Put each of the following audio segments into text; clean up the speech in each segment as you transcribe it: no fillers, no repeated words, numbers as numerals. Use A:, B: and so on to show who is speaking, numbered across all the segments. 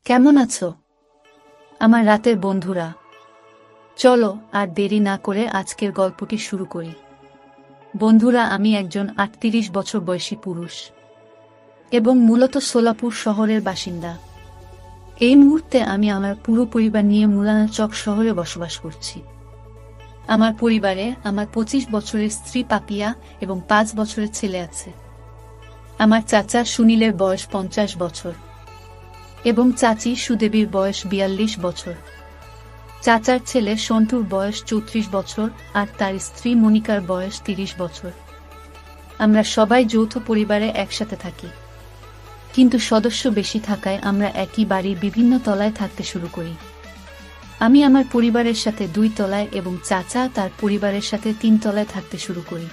A: কেমন আছো আমার রাতের বন্ধুরা? চলো আর দেরি না করে আজকের গল্পটি শুরু করি। বন্ধুরা, আমি একজন ৩৮ বছর বয়সী পুরুষ এবং মূলত সোলাপুর শহরের বাসিন্দা। এই মুহূর্তে আমি আমার পুরো পরিবার নিয়ে মুলানাচক শহরে বসবাস করছি। আমার পরিবারে আমার ২৫ বছরের স্ত্রী পাপিয়া এবং ৫ বছরের ছেলে আছে। আমার চাচা সুনীলের বয়স ৫০ বছর এবং চাচি সুদেবীর বয়স ৪২ বছর। চাচার ছেলে সন্টুর বয়স ৩৪ বছর আর তার স্ত্রী মনিকার বয়স ৩০ বছর। আমরা সবাই যৌথ পরিবারে একসাথে থাকি, কিন্তু সদস্য বেশি থাকায় আমরা একই বাড়ির বিভিন্ন তলায় থাকতে শুরু করি। আমি আমার পরিবারের সাথে ২ তলায় এবং চাচা তার পরিবারের সাথে ৩ তলায় থাকতে শুরু করি।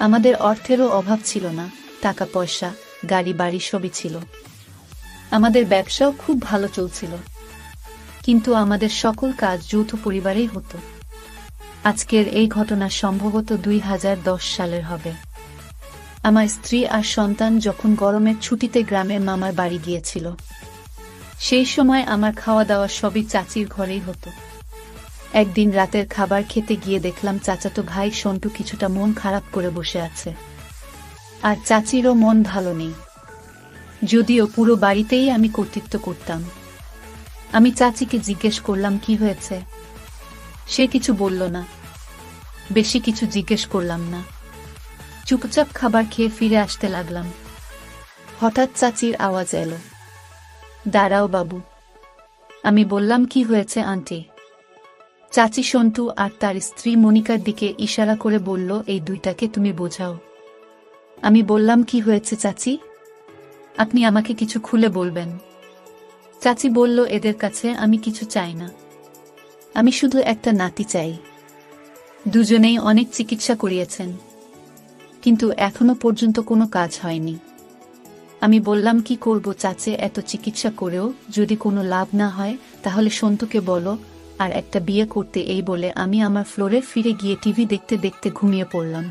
A: আমাদের অর্থেরও অভাব ছিল না, টাকা পয়সা, গাড়ি বাড়ি সবই ছিল। আমাদের ব্যবসাও খুব ভালো চলছিল, কিন্তু আমাদের সকল কাজ যৌথ পরিবারেই হতো। আজকের এই ঘটনা সম্ভবত ২০১০ সালের হবে। আমার স্ত্রী আর সন্তান যখন গরমের ছুটিতে গ্রামের মামার বাড়ি গিয়েছিল, সেই সময় আমার খাওয়া দাওয়া সবই চাচির ঘরেই হতো। একদিন রাতের খাবার খেতে গিয়ে দেখলাম চাচাতো ভাই সন্টু কিছুটা মন খারাপ করে বসে আছে, আর চাচিরও মন ভালো নেই। যদিও পুরো বাড়িতেই আমি কর্তৃত্ব করতাম। আমি চাচিকে জিজ্ঞেস করলাম কি হয়েছে। সে কিছু বলল না। বেশি কিছু জিজ্ঞেস করলাম না, চুপচাপ খাবার খেয়ে ফিরে আসতে লাগলাম। হঠাৎ চাচির আওয়াজ এলো, দাঁড়াও বাবু। আমি বললাম কি হয়েছে আন্টি? চাচি সন্টু আর তার স্ত্রী মনিকার দিকে ইশারা করে বলল, এই দুইটাকে তুমি বোঝাও। আমি বললাম কি হয়েছে চাচি? আপনি আমাকে কিছু খুলে বলবেন। চাচি বলল, এদের কাছে আমি কিছু চাই না, আমি শুধু একটা নাতি চাই। দুজনেই অনেক চিকিৎসা করিয়েছেন, কিন্তু এখনো পর্যন্ত কোনো কাজ হয়নি। আমি বললাম কি করব চাচি, এত চিকিৎসা করেও যদি কোনো লাভ না হয় তাহলে সন্তুকে বলো আর একটা বিয়ে করতে। এই বলে আমি আমার ফ্লোরে ফিরে গিয়ে টিভি দেখতে দেখতে ঘুমিয়ে পড়লাম।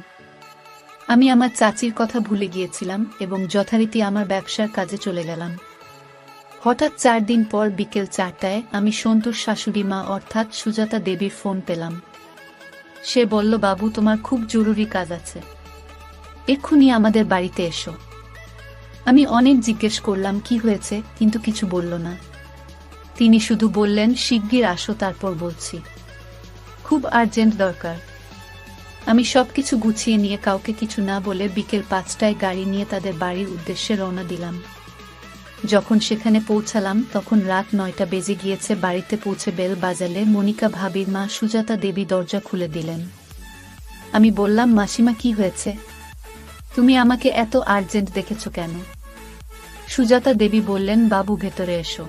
A: আমি আমার চাচির কথা ভুলে গিয়েছিলাম এবং যথারীতি আমার ব্যবসার কাজে চলে গেলাম। হঠাৎ ৪ দিন পর বিকেল ৪টায় আমি সন্তুর শাশুড়ি মা অর্থাৎ সুজাতা দেবীর ফোন পেলাম। সে বলল, বাবু তোমার খুব জরুরি কাজ আছে, এক্ষুনি আমাদের বাড়িতে এসো। আমি অনেক জিজ্ঞেস করলাম কি হয়েছে, কিন্তু কিছু বলল না। তিনি শুধু বললেন, শিগগির আসো, তারপর বলছি, খুব আর্জেন্ট দরকার। আমি সবকিছু গুছিয়ে নিয়ে কাউকে কিছু না বলে বিকেল ৫টায় গাড়ি নিয়ে তাদের বাড়ির উদ্দেশ্যে রওনা দিলাম। যখন সেখানে পৌঁছালাম তখন রাত ৯টা বেজে গিয়েছে। বাড়িতে পৌঁছে বেল বাজালে মনিকা ভাবির মা সুজাতা দেবী দরজা খুলে দিলেন। আমি বললাম, মাসিমা কি হয়েছে? তুমি আমাকে এত আর্জেন্ট দেখেছ কেন? সুজাতা দেবী বললেন, বাবু ভেতরে এসো,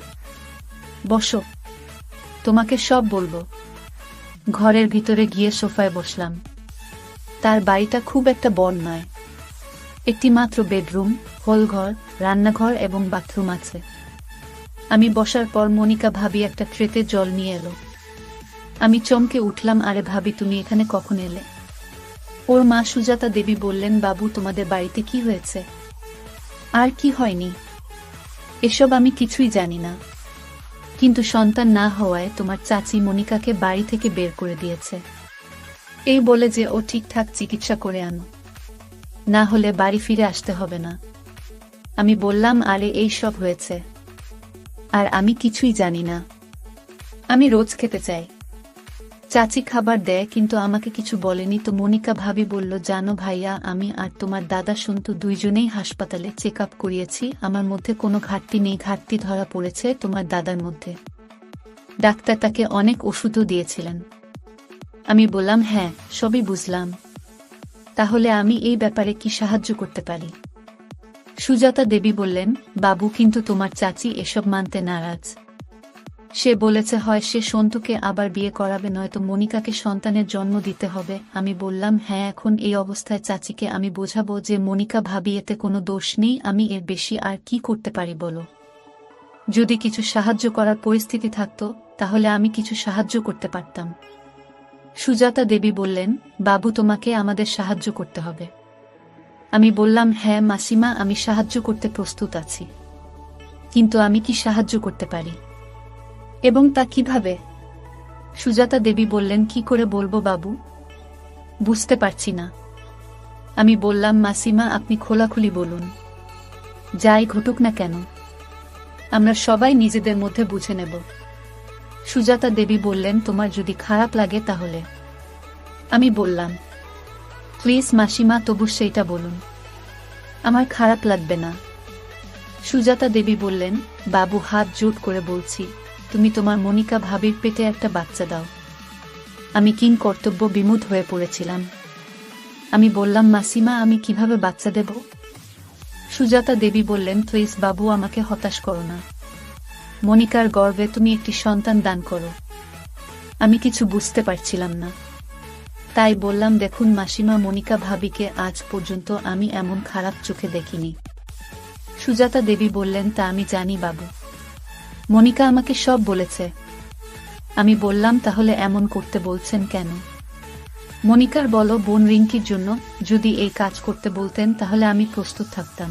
A: বসো, তোমাকে সব বলবো। ঘরের ভিতরে গিয়ে সোফায় বসলাম। তার বাড়িটা খুব একটা বড় নয়, একটি মাত্র বেডরুম, হলঘর, রান্নাঘর এবং বাথরুম আছে। আমি বসার পর মনিকা ভাবি একটা ট্রেতে জল নিয়ে এলো। আমি চমকে উঠলাম, আরে ভাবি তুমি এখানে কখন এলে? ওর মা সুজাতা দেবী বললেন, বাবু তোমাদের বাড়িতে কি হয়েছে? আর কি হয়নি এসব আমি কিছুই জানি না, কিন্তু সন্তান না হওয়ায় তোমার চাচি মনিকাকে বাড়ি থেকে বের করে দিয়েছে, এই বলে যে ও ঠিকঠাক চিকিৎসা করে আনো, না হলে বাড়ি ফিরে আসতে হবে না। আমি বললাম, আরে এই সব হয়েছে আর আমি কিছুই জানি না, আমি রোজ খেতে চাই। চাচি খাবার দেয় কিন্তু আমাকে কিছু বলেনি। তো মনিকা ভাবি বলল, জানো ভাইয়া, আমি আর তোমার দাদা সন্তু দুইজনেই হাসপাতালে চেক আপ করিয়েছি, আমার মধ্যে কোনো ঘাটতি নেই। ঘাটতি ধরা পড়েছে তোমার দাদার মধ্যে, ডাক্তার তাকে অনেক ওষুধও দিয়েছিলেন। আমি বললাম, হ্যাঁ সবই বুঝলাম, তাহলে আমি এই ব্যাপারে কি সাহায্য করতে পারি? সুজাতা দেবী বললেন, বাবু কিন্তু তোমার চাচি এসব মানতে নারাজ। সে বলেছে হয় সে সন্তুকে আবার বিয়ে করাবে, নয়তো মনিকাকে সন্তানের জন্ম দিতে হবে। আমি বললাম, হ্যাঁ এখন এই অবস্থায় চাচিকে আমি বোঝাবো যে মনিকা ভাবি এতে কোনো দোষ নেই, আমি এর বেশি আর কি করতে পারি বলো? যদি কিছু সাহায্য করার পরিস্থিতি থাকতো তাহলে আমি কিছু সাহায্য করতে পারতাম। সুজাতা দেবী বললেন, বাবু তোমাকে আমাদের সাহায্য করতে হবে। আমি বললাম, হ্যাঁ মাসিমা, আমি সাহায্য করতে প্রস্তুত আছি। কিন্তু আমি কি সাহায্য করতে পারি? এবং তা কিভাবে? সুজাতা দেবী বললেন, কি করে বলবো বাবু, বুঝতে পারছি না। আমি বললাম, মাসিমা আপনি খোলাখুলি বলুন, যাই ঘটুক না কেন আমরা সবাই নিজেদের মধ্যে বুঝে নেব। সুজাতা দেবী বললেন, তোমার যদি খারাপ লাগে তাহলে। আমি বললাম, প্লিজ মাসিমা তবু সেইটা বলুন, আমার খারাপ লাগবে না। সুজাতা দেবী বললেন, বাবু হাত জোট করে বলছি, তুমি তোমার মনিকা ভাবির পেটে একটা বাচ্চা দাও। আমি কিং কর্তব্য বিমুখ হয়ে পড়েছিলাম। আমি বললাম, মাসিমা আমি কিভাবে বাচ্চা দেব? সুজাতা দেবী বললেন, প্লিজ বাবু আমাকে হতাশ করো না, মনিকার গর্ভে তুমি একটি সন্তান দান করো। আমি কিছু বুঝতে পারছিলাম না, তাই বললাম, দেখুন মাসিমা, মনিকা ভাবিকে আজ পর্যন্ত আমি এমন খারাপ চোখে দেখিনি। সুজাতা দেবী বললেন, তা আমি জানি বাবু, মনিকা আমাকে সব বলেছে। আমি বললাম, তাহলে এমন করতে বলছেন কেন? মনিকার বলো বোন রিঙ্কির জন্য যদি এই কাজ করতে বলতেন তাহলে আমি প্রস্তুত থাকতাম,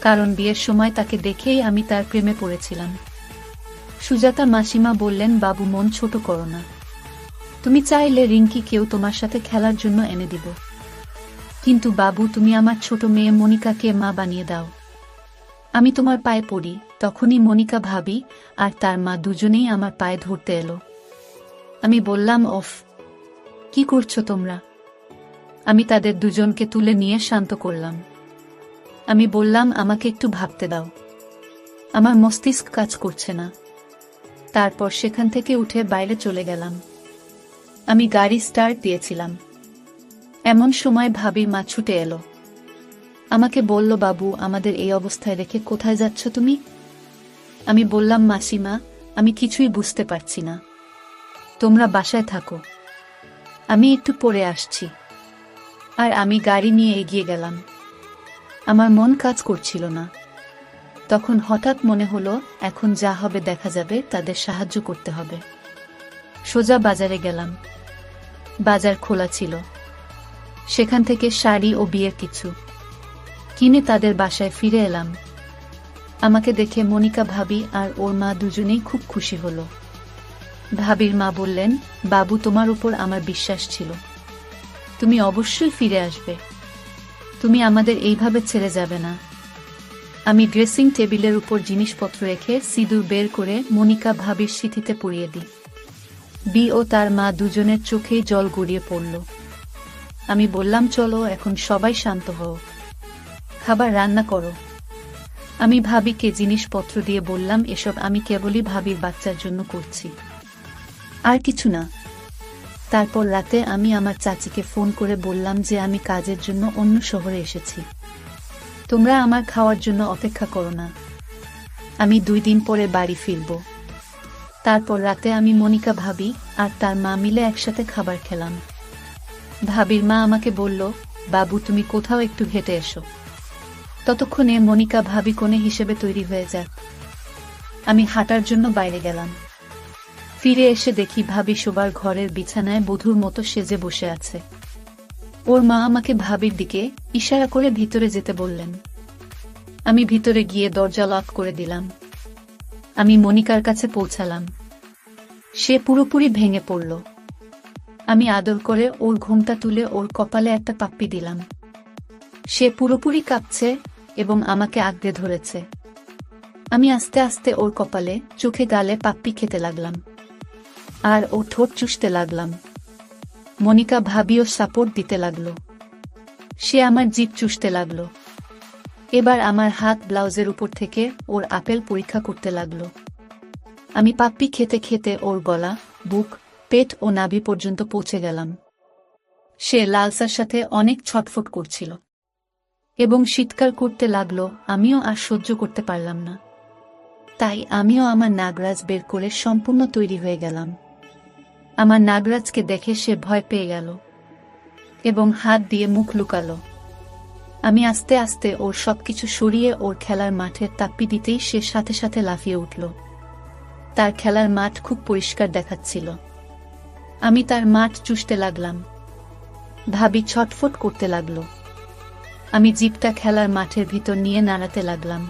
A: কারণ বিয়ের সময় তাকে দেখেই আমি তার প্রেমে পড়েছিলাম। সুজাতা মাসিমা বললেন, বাবু মন ছোট করো না, তুমি চাইলে রিঙ্কি কেউ তোমার সাথে খেলার জন্য এনে দিব, কিন্তু বাবু তুমি আমার ছোট মেয়ে মনিকাকে মা বানিয়ে দাও। আমি তোমার পায়ে পড়ি। তখনই মনিকা ভাবি আর তার মা দুজনেই আমার পায়ে ধরতে এলো। আমি বললাম, অফ, কি করছো তোমরা? আমি তাদের দুজনকে তুলে নিয়ে শান্ত করলাম। আমি বললাম, আমাকে একটু ভাবতে দাও, আমার মস্তিষ্ক কাজ করছে না। তারপর সেখান থেকে উঠে বাইরে চলে গেলাম। আমি গাড়ি স্টার্ট দিয়েছিলাম, এমন সময় ভাবির মা ছুটে এলো। আমাকে বলল, বাবু আমাদের এই অবস্থায় রেখে কোথায় যাচ্ছ তুমি? আমি বললাম, মাসিমা আমি কিছুই বুঝতে পারছি না, তোমরা বাসায় থাকো, আমি একটু পরে আসছি। আর আমি গাড়ি নিয়ে এগিয়ে গেলাম। আমার মন কাজ করছিল না। তখন হঠাৎ মনে হলো, এখন যা হবে দেখা যাবে, তাদের সাহায্য করতে হবে। সোজা বাজারে গেলাম। বাজার খোলা ছিল। সেখান থেকে শাড়ি ও বিয়ের কিছু কিনে তাদের বাসায় ফিরে এলাম। আমাকে দেখে মনিকা ভাবি আর ওর মা দুজনেই খুব খুশি হলো। ভাবির মা বললেন, বাবু তোমার উপর আমার বিশ্বাস ছিল, তুমি অবশ্যই ফিরে আসবে, তুমি আমাদের এইভাবে ছেড়ে যাবে না। আমি ড্রেসিং টেবিলের উপর জিনিসপত্র রেখে সিঁদুর বের করে মনিকা ভাবির সিঁথিতে পরিয়ে দিই। বি ও তার মা দুজনের চোখেই জল গড়িয়ে পড়ল। আমি বললাম, চলো এখন সবাই শান্ত হও, খাবার রান্না করো। আমি ভাবিকে জিনিসপত্র দিয়ে বললাম, এসব আমি কেবলই ভাবির বাচ্চার জন্য করছি, আর কিছু না। তারপর রাতে আমি আমার চাচিকে ফোন করে বললাম যে আমি কাজের জন্য অন্য শহরে এসেছি, তোমরা আমার খাওয়ার জন্য অপেক্ষা করো না, আমি 2 দিন পরে বাড়ি ফিরব। তারপর রাতে আমি মনিকা ভাবি আর তার মা মিলে একসাথে খাবার খেলাম। ভাবির মা আমাকে বলল, বাবু তুমি কোথাও একটু হেঁটে এসো, ততক্ষণে মনিকা ভাবি কোণে হিসেবে তৈরি হয়ে যাক। আমি হাঁটার জন্য বাইরে গেলাম। ফিরে এসে দেখি ভাবি শোবার ঘরের বিছানায় বধূর মতো সেজে বসে আছে। ওর মা আমাকে ভাবির দিকে ইশারা করে ভিতরে যেতে বললেন। আমি ভিতরে গিয়ে দরজা লক করে দিলাম। আমি মনিকার কাছে পৌঁছালাম। সে পুরোপুরি ভেঙে পড়ল। আমি আদর করে ওর ঘোমটা তুলে ওর কপালে একটা পাপ্পি দিলাম। সে পুরোপুরি কাঁপছে এবং আমাকে আঁকড়ে ধরেছে। আমি আস্তে আস্তে ওর কপালে, চোখে, গালে পাপ্পি খেতে লাগলাম আর ও ঠোঁট চুষতে লাগলাম। মনিকা ভাবিও সাপোর্ট দিতে লাগলো। সে আমার জিভ চুষতে লাগলো। এবার আমার হাত ব্লাউজের উপর থেকে ওর আপেল পরীক্ষা করতে লাগলো। আমি পাপ্পি খেতে খেতে ওর গলা, বুক, পেট ও নাভি পর্যন্ত পৌঁছে গেলাম। সে লালসার সাথে অনেক ছটফট করছিল এবং শীতকার করতে লাগলো। আমিও আর সহ্য করতে পারলাম না, তাই আমিও আমার নাগরাজ বের করে সম্পূর্ণ তৈরি হয়ে গেলাম। আমার নাগরাজকে দেখে সে ভয় পেয়ে গেল এবং হাত দিয়ে মুখ লুকালো। আমি আস্তে আস্তে ওর সবকিছু সরিয়ে ওর খেলার মাঠের তাপ্পি দিতেই সে সাথে সাথে লাফিয়ে উঠল। তার খেলার মাঠ খুব পরিষ্কার দেখাচ্ছিল। আমি তার মাঠ চুষতে লাগলাম। ভাবি ছটফট করতে লাগলো। আমি জিপটা খেলার মাঠের ভিতর নিয়ে নাড়াতে লাগলাম।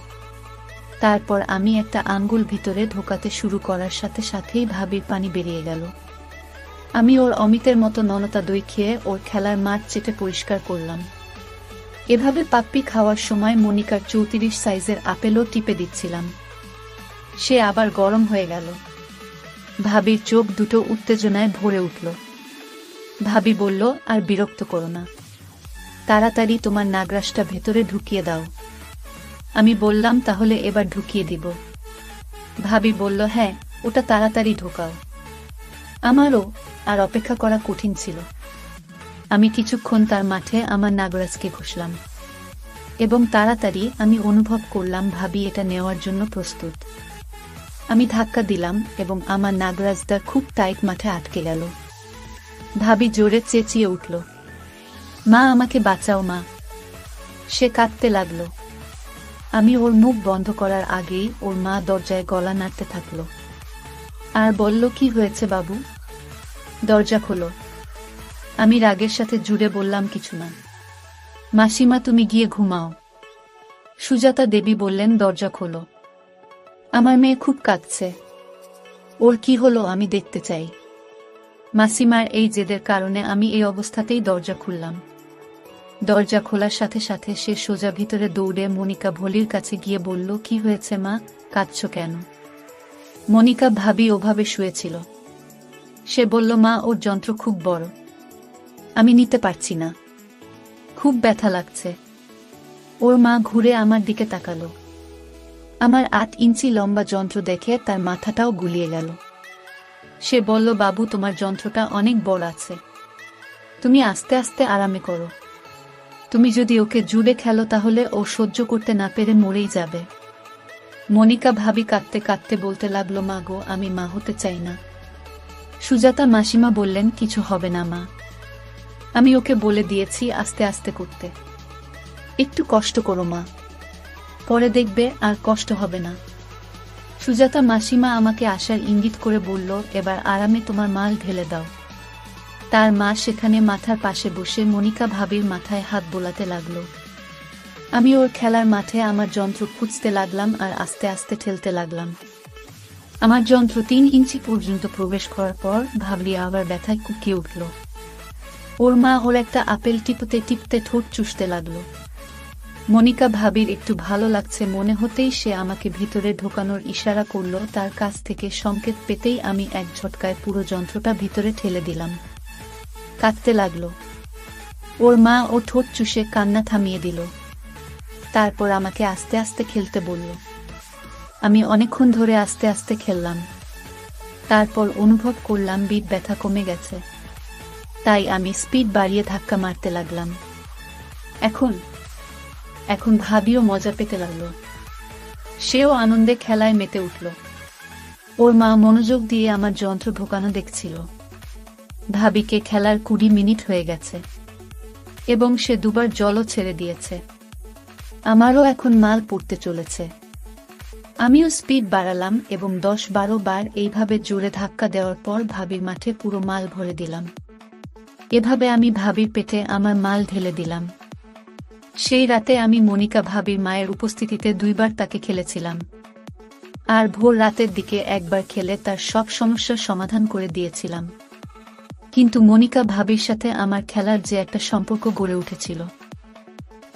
A: তারপর আমি একটা আঙ্গুল ভিতরে ঢোকাতে শুরু করার সাথে সাথেই ভাবির পানি বেরিয়ে গেল। আমি ওর অমিতের মতো ননতা দই খেয়ে ওর খেলার মাঠ চেটে পরিষ্কার করলাম। এভাবে পাপ্পি খাওয়ার সময় মনিকার 34 সাইজের আপেলও টিপে দিচ্ছিলাম। সে আবার গরম হয়ে গেল। ভাবির চোখ দুটো উত্তেজনায় ভরে উঠল। ভাবি বলল, আর বিরক্ত করো না, তাড়াতাড়ি তোমার নাগরাশটা ভেতরে ঢুকিয়ে দাও। আমি বললাম, তাহলে এবার ঢুকিয়ে দিব। ভাবি বলল, হ্যাঁ, ওটা তাড়াতাড়ি ঢোকাও। আমারও আর অপেক্ষা করা কঠিন ছিল। আমি কিছুক্ষণ তার মাঠে আমার নাগরাজকে ঘষলাম এবং তাড়াতাড়ি আমি অনুভব করলাম ভাবি এটা নেওয়ার জন্য প্রস্তুত। আমি ধাক্কা দিলাম এবং আমার নাগরাজদার খুব টাইট মাঠে আটকে গেল। ভাবি জোরে চেঁচিয়ে উঠল, মা, আমাকে বাঁচাও মা। সে কাঁদতে লাগল। আমি ওর মুখ বন্ধ করার আগেই ওর মা দরজায় গলা নাড়তে থাকল আর বলল, কি হয়েছে বাবু, দরজা খোলো। আমি রাগের সাথে জুড়ে বললাম, কিছু না মাসিমা, তুমি গিয়ে ঘুমাও। সুজাতা দেবী বললেন, দরজা খোলো, আমার মেয়ে খুব কাঁদছে, ওর কি হলো আমি দেখতে চাই। মাসিমার এই জেদের কারণে আমি এই অবস্থাতেই দরজা খুললাম। দরজা খোলার সাথে সাথে সে সোজা ভিতরে দৌড়ে মনিকা ভলির কাছে গিয়ে বলল, কি হয়েছে মা, কাঁদছ কেন? মনিকা ভাবি ওভাবে শুয়েছিল। সে বলল, মা, ওর যন্ত্র খুব বড়, আমি নিতে পারছি না, খুব ব্যথা লাগছে। ওর মা ঘুরে আমার দিকে তাকালো। আমার 8 ইঞ্চি লম্বা যন্ত্র দেখে তার মাথাটাও গুলিয়ে গেল। সে বলল, বাবু, তোমার যন্ত্রটা অনেক বড় আছে, তুমি আস্তে আস্তে আরামে করো। তুমি যদি ওকে জুড়ে খেলো তাহলে ও সহ্য করতে না পেরে মরেই যাবে। মনিকা ভাবি কাঁদতে কাঁদতে বলতে লাগলো, মা গো, আমি মা হতে চাই না। সুজাতা মাসিমা বললেন, কিছু হবে না মা, আমি ওকে বলে দিয়েছি আস্তে আস্তে করতে, একটু কষ্ট করো মা, পরে দেখবে আর কষ্ট হবে না। সুজাতা মাসিমা আমাকে আসার ইঙ্গিত করে বলল, এবার আরামে তোমার মাল ঢেলে দাও। তার মা সেখানে মাথার পাশে বসে মনিকা ভাবির মাথায় হাত বোলাতে লাগলো। আমি ওর খেলার মাঠে আমার যন্ত্র খুঁজতে লাগলাম আর আস্তে আস্তে ঠেলতে লাগলাম। আমার যন্ত্র 3 ইঞ্চি পর্যন্ত প্রবেশ করার পর ভাবলি আবার ব্যথায় কুকিয়ে উঠল। ওর মা ওর একটা আপেল টিপতে টিপতে ঠোঁট চুষতে লাগলো। মনিকা ভাবির একটু ভালো লাগছে মনে হতেই সে আমাকে ভিতরে ঢোকানোর ইশারা করল। তার কাছ থেকে সংকেত পেতেই আমি এক ঝটকায় পুরো যন্ত্রটা ভিতরে ঠেলে দিলাম। কাঁদতে লাগলো। ওর মা ও ঠোঁট চুষে কান্না থামিয়ে দিল। তারপর আমাকে আস্তে আস্তে খেলতে বলল। আমি অনেকক্ষণ ধরে আস্তে আস্তে খেললাম। তারপর অনুভব করলাম ব্যথা কমে গেছে, তাই আমি স্পিড বাড়িয়ে ধাক্কা মারতে লাগলাম। এখন ভাবিও মজা পেতে লাগলো। সেও আনন্দে খেলায় মেতে উঠল। ওর মা মনোযোগ দিয়ে আমার যন্ত্র ঢোকানো দেখছিল। ভাবিকে খেলার 20 মিনিট হয়ে গেছে এবং সে 2বার জলও ছেড়ে দিয়েছে। আমারও এখন মাল পড়তে চলেছে। আমিও স্পিড বাড়ালাম এবং 10-12 বার এইভাবে জোরে ধাক্কা দেওয়ার পর ভাবির মাঠে পুরো মাল ভরে দিলাম। এভাবে আমি ভাবির পেটে আমার মাল ঢেলে দিলাম। সেই রাতে আমি মনিকা ভাবির মায়ের উপস্থিতিতে 2বার তাকে খেলেছিলাম আর ভোর রাতের দিকে একবার খেলে তার সব সমস্যার সমাধান করে দিয়েছিলাম। কিন্তু মনিকা ভাবির সাথে আমার খেলার যে একটা সম্পর্ক গড়ে উঠেছিল,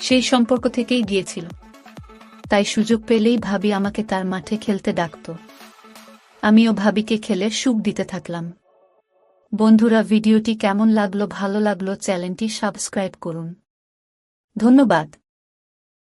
A: সেই সম্পর্ক থেকেই গিয়েছিল। তাই সুযোগ পেলেই ভাবি আমাকে তার মাঠে খেলতে ডাকত। আমিও ভাবিকে খেলে সুখ দিতে থাকলাম। বন্ধুরা, ভিডিওটি কেমন লাগলো? ভালো লাগলো চ্যানেলটি সাবস্ক্রাইব করুন। ধন্যবাদ।